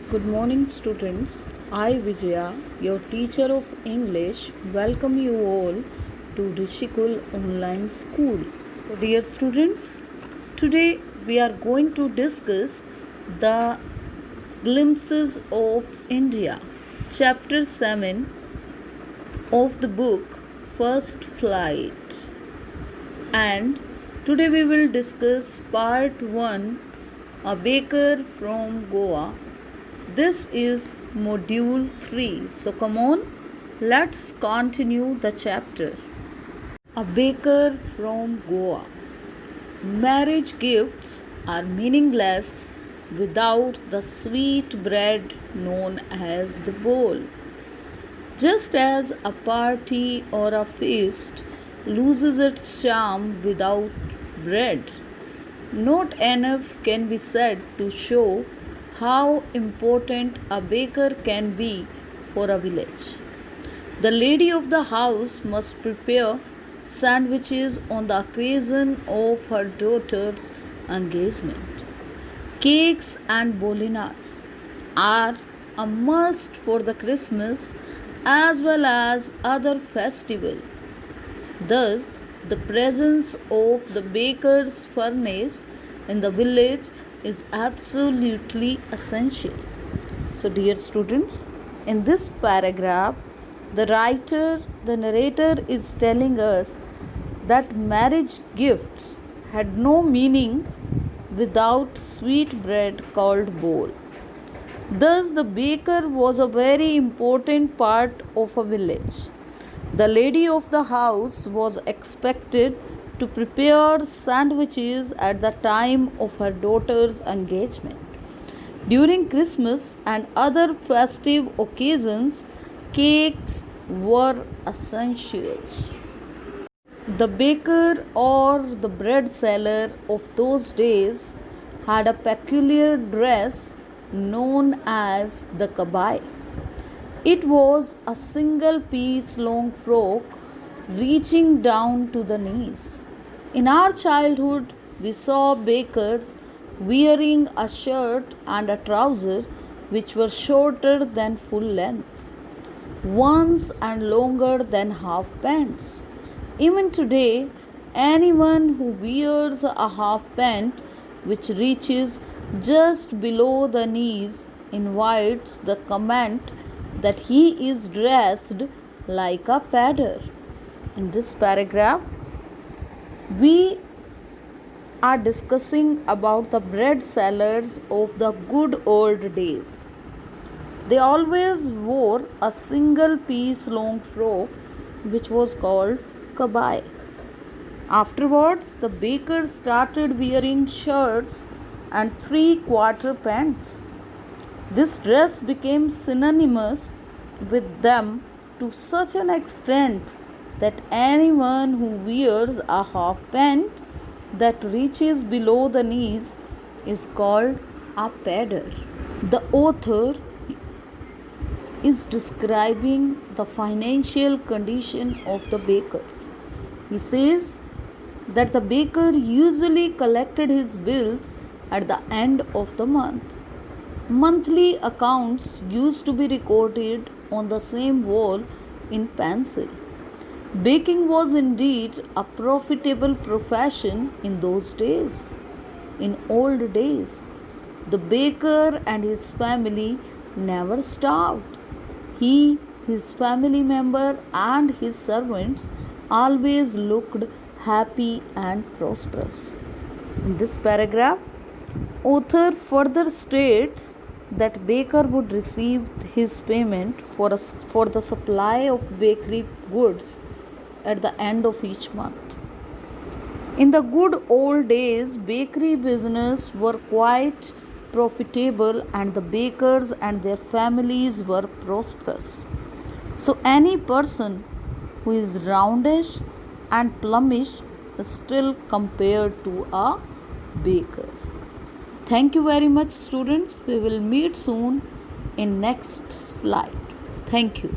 Good morning, students. I, Vijaya, your teacher of English, welcome you all to Rishikul Online School. So, dear students, today we are going to discuss the Glimpses of India, Chapter 7 of the book First Flight. And today we will discuss Part 1, A Baker from Goa. This is module 3. So come on, let's continue the chapter. A baker from Goa. Marriage gifts are meaningless without the sweet bread known as the bowl. Just as a party or a feast loses its charm without bread, not enough can be said to show how important a baker can be for a village. The lady of the house must prepare sandwiches on the occasion of her daughter's engagement. Cakes and bolinas are a must for the Christmas as well as other festivals. Thus, the presence of the baker's furnace in the village is absolutely essential. So, dear students, in this paragraph, the narrator is telling us that marriage gifts had no meaning without sweet bread called bowl. Thus, the baker was a very important part of a village. The lady of the house was expected to prepare sandwiches at the time of her daughter's engagement. During Christmas and other festive occasions, cakes were essentials. The baker or the bread seller of those days had a peculiar dress known as the kabai. It was a single piece long frock reaching down to the knees. In our childhood, we saw bakers wearing a shirt and a trouser which were shorter than full length, ones and longer than half pants. Even today, anyone who wears a half pant which reaches just below the knees invites the comment that he is dressed like a pedder. In this paragraph, we are discussing about the bread sellers of the good old days. They always wore a single piece long frock which was called kabai. Afterwards, the bakers started wearing shirts and three-quarter pants. This dress became synonymous with them to such an extent that anyone who wears a half pant that reaches below the knees is called a pedder. The author is describing the financial condition of the bakers. He says that the baker usually collected his bills at the end of the month. Monthly accounts used to be recorded on the same wall in pencil. Baking was indeed a profitable profession in those days. In old days, the baker and his family never starved. He, his family member, and his servants always looked happy and prosperous. In this paragraph, author further states that baker would receive his payment for the supply of bakery goods at the end of each month. In the good old days, bakery business were quite profitable and the bakers and their families were prosperous. So any person who is roundish and plumpish is still compared to a baker. Thank you very much, students. We will meet soon in next slide. Thank you.